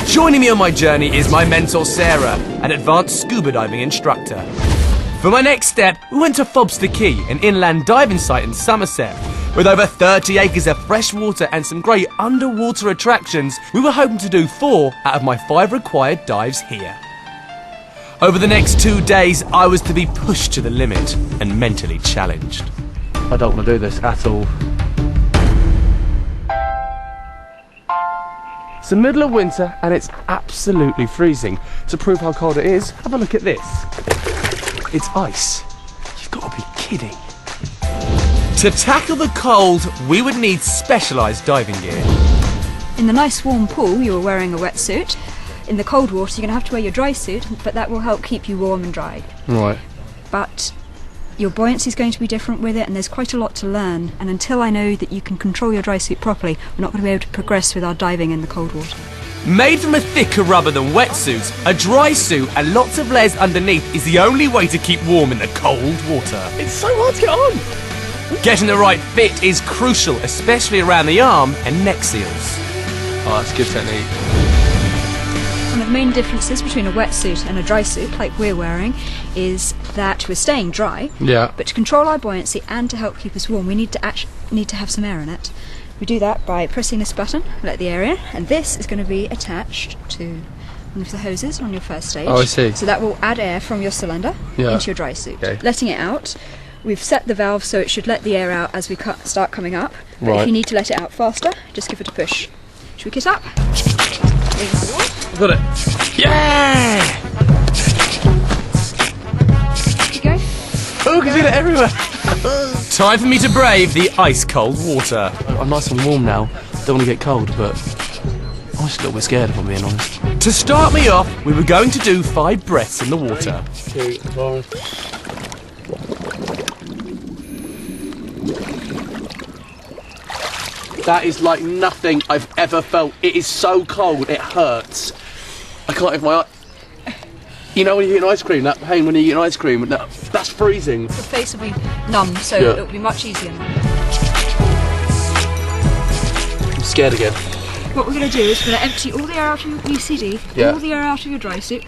Joining me on my journey is my mentor Sarah, an advanced scuba diving instructor. For my next step, we went to Vobster Quay, an inland diving site in Somerset. With over 30 acres of fresh water and some great underwater attractions, we were hoping to do 4 out of my 5 required dives here. Over the next 2 days, I was to be pushed to the limit and mentally challenged. I don't want to do this at all. It's the middle of winter and it's absolutely freezing. To prove how cold it is, have a look at this. It's ice. You've got to be kidding. To tackle the cold, we would need specialised diving gear. In the nice warm pool, you were wearing a wetsuit. In the cold water, you're going to have to wear your dry suit, but that will help keep you warm and dry. Right. But your buoyancy is going to be different with it, and there's quite a lot to learn. And until I know that you can control your dry suit properly, we're not going to be able to progress with our diving in the cold water. Made from a thicker rubber than wetsuits, a dry suit and lots of layers underneath is the only way to keep warm in the cold water. It's so hard to get on. Getting the right fit is crucial, especially around the arm and neck seals. Oh, that's good technique. One of the main differences between a wetsuit and a dry suit, like we're wearing, is that we're staying dry. Yeah. But to control our buoyancy and to help keep us warm, we need to have some air in it. We do that by pressing this button, let the air in, and this is going to be attached to one of the hoses on your first stage. Oh, I see. So that will add air from your cylinder into your dry suit. Okay. Letting it out, we've set the valve so it should let the air out as we start coming up. But if you need to let it out faster, just give it a push. Should we kit up? Got it. Yeah! Keep it going. Oh, I can see that everywhere. Time for me to brave the ice-cold water. I'm nice and warm now. Don't want to get cold, but I'm just a little bit scared if I'm being honest. To start me off, we were going to do 5 breaths in the water. 3, 2, 1. That is like nothing I've ever felt. It is so cold, it hurts. I can't have my eye. You know when you eat an ice cream, that pain when you eat an ice cream, that's freezing. Your face will be numb, so it'll be much easier. I'm scared again. What we're going to do is we're going to empty all the air out of your BCD, all the air out of your dry suit,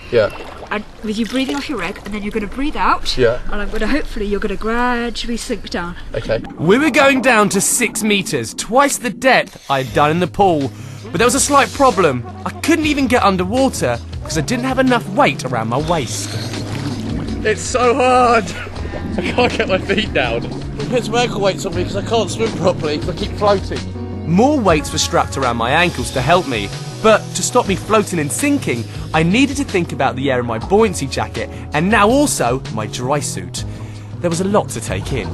and with you breathing off your reg, and then you're going to breathe out, and hopefully you're going to gradually sink down. Okay. We were going down to 6 metres, twice the depth I'd done in the pool. But there was a slight problem. I couldn't even get underwater because I didn't have enough weight around my waist. It's so hard. I can't get my feet down. Put some ankle weights on me because I can't swim properly because I keep floating. More weights were strapped around my ankles to help me, but to stop me floating and sinking, I needed to think about the air in my buoyancy jacket and now also my dry suit. There was a lot to take in.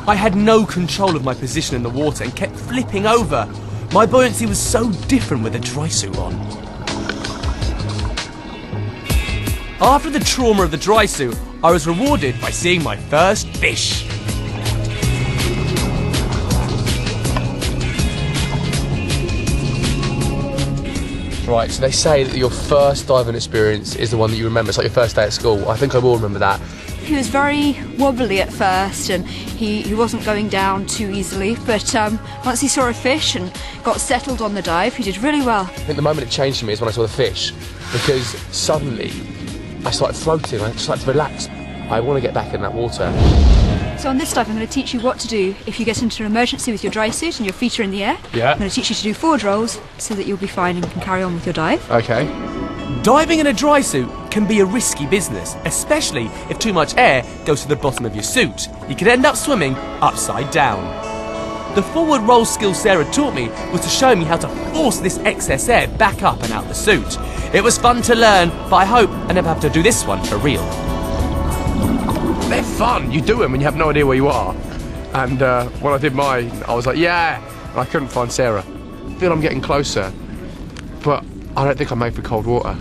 I had no control of my position in the water and kept flipping over. My buoyancy was so different with a dry suit on. After the trauma of the dry suit, I was rewarded by seeing my first fish. Right, so they say that your first diving experience is the one that you remember. It's like your first day at school. I think I will remember that. He was very wobbly at first and he wasn't going down too easily, but once he saw a fish and got settled on the dive, he did really well. I think the moment it changed for me is when I saw the fish, because suddenly I started floating, I just started to relax. I want to get back in that water. So on this dive I'm going to teach you what to do if you get into an emergency with your dry suit and your feet are in the air. Yeah. I'm going to teach you to do forward rolls so that you'll be fine and can carry on with your dive. Okay. Diving in a dry suit can be a risky business, especially if too much air goes to the bottom of your suit. You could end up swimming upside down. The forward roll skill Sarah taught me was to show me how to force this excess air back up and out the suit. It was fun to learn, but I hope I never have to do this one for real. They're fun. You do them when you have no idea where you are. And when I did mine, I was like, yeah, and I couldn't find Sarah. I feel I'm getting closer, but I don't think I'm made for cold water.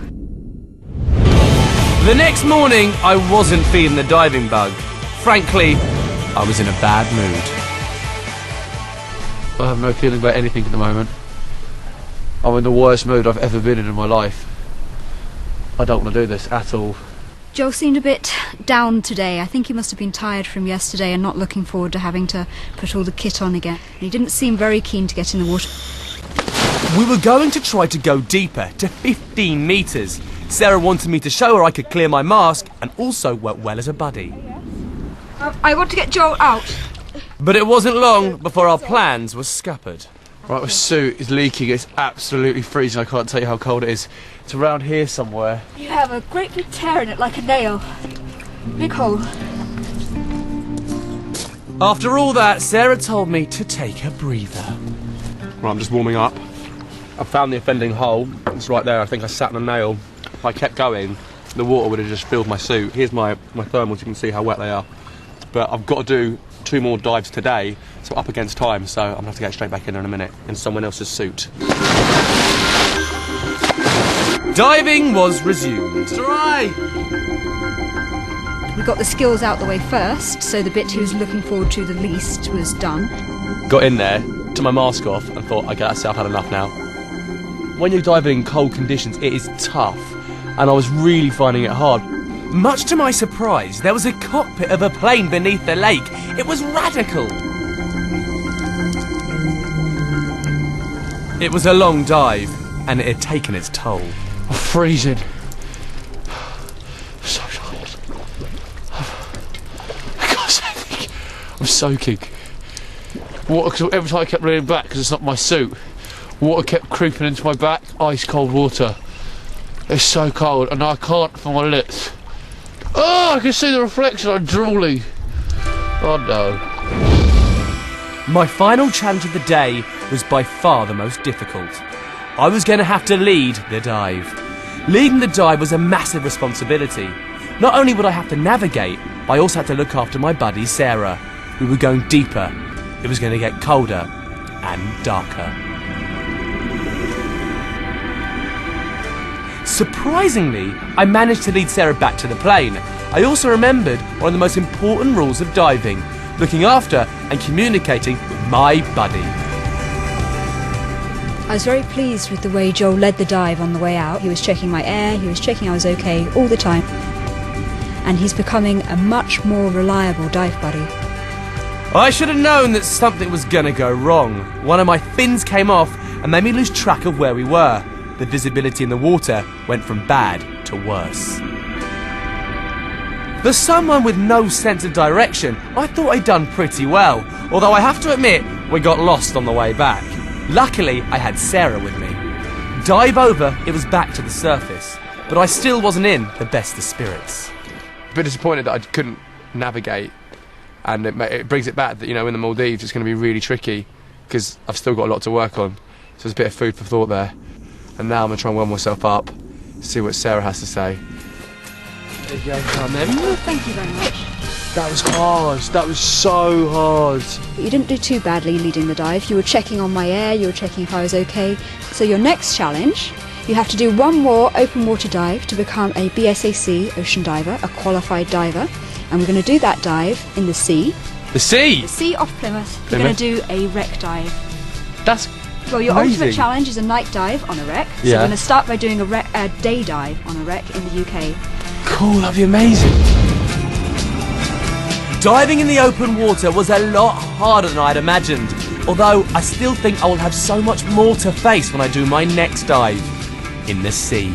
The next morning, I wasn't feeling the diving bug. Frankly, I was in a bad mood. I have no feeling about anything at the moment. I'm in the worst mood I've ever been in my life. I don't want to do this at all. Joel seemed a bit down today. I think he must have been tired from yesterday and not looking forward to having to put all the kit on again. He didn't seem very keen to get in the water. We were going to try to go deeper, to 15 metres. Sarah wanted me to show her I could clear my mask and also work well as a buddy. I want to get Joel out. But it wasn't long before our plans were scuppered. Right, my suit is leaking. It's absolutely freezing. I can't tell you how cold it is. It's around here somewhere. You have a great big tear in it like a nail. Big hole. After all that, Sarah told me to take a breather. Right, I'm just warming up. I found the offending hole. It's right there. I think I sat on a nail. If I kept going, the water would have just filled my suit. Here's my thermals. You can see how wet they are. But I've got to do 2 more dives today, so I'm up against time, so I'm going to have to get straight back in a minute in someone else's suit. Diving was resumed. Try! We got the skills out the way first, so the bit he was looking forward to the least was done. Got in there, took my mask off and thought, okay, that's it, I've had enough now. When you're diving in cold conditions, it is tough, and I was really finding it hard. Much to my surprise, there was a cockpit of a plane beneath the lake. It was radical. It was a long dive, and it had taken its toll. I'm freezing. So hot. I can't say anything. I'm soaking. Water, every time I kept leaning back, because it's not my suit, water kept creeping into my back, ice cold water. It's so cold, and I can't feel my lips. Oh, I can see the reflection, I'm drooling. Oh no. My final challenge of the day was by far the most difficult. I was going to have to lead the dive. Leading the dive was a massive responsibility. Not only would I have to navigate, but I also had to look after my buddy Sarah. We were going deeper. It was going to get colder and darker. Surprisingly, I managed to lead Sarah back to the plane. I also remembered one of the most important rules of diving, looking after and communicating with my buddy. I was very pleased with the way Joel led the dive on the way out. He was checking my air, he was checking I was okay all the time. And he's becoming a much more reliable dive buddy. I should have known that something was going to go wrong. One of my fins came off and made me lose track of where we were. The visibility in the water went from bad to worse. For someone with no sense of direction, I thought I'd done pretty well, although I have to admit, we got lost on the way back. Luckily, I had Sarah with me. Dive over, it was back to the surface, but I still wasn't in the best of spirits. A bit disappointed that I couldn't navigate, and it brings it back that, you know, in the Maldives it's going to be really tricky, because I've still got a lot to work on, so there's a bit of food for thought there. And now I'm going to try and warm myself up, see what Sarah has to say. There you go, then. Oh, thank you very much. That was hard. That was so hard. You didn't do too badly leading the dive. You were checking on my air, you were checking if I was okay. So your next challenge, you have to do one more open water dive to become a BSAC ocean diver, a qualified diver. And we're going to do that dive in the sea. The sea? The sea off Plymouth. We're going to do a wreck dive. That's Well, your amazing. ultimate challenge is a night dive on a wreck. So Yeah. we're going to start by doing a day dive on a wreck in the UK. Cool, that'd be amazing. Diving in the open water was a lot harder than I'd imagined, although I still think I will have so much more to face when I do my next dive in the sea.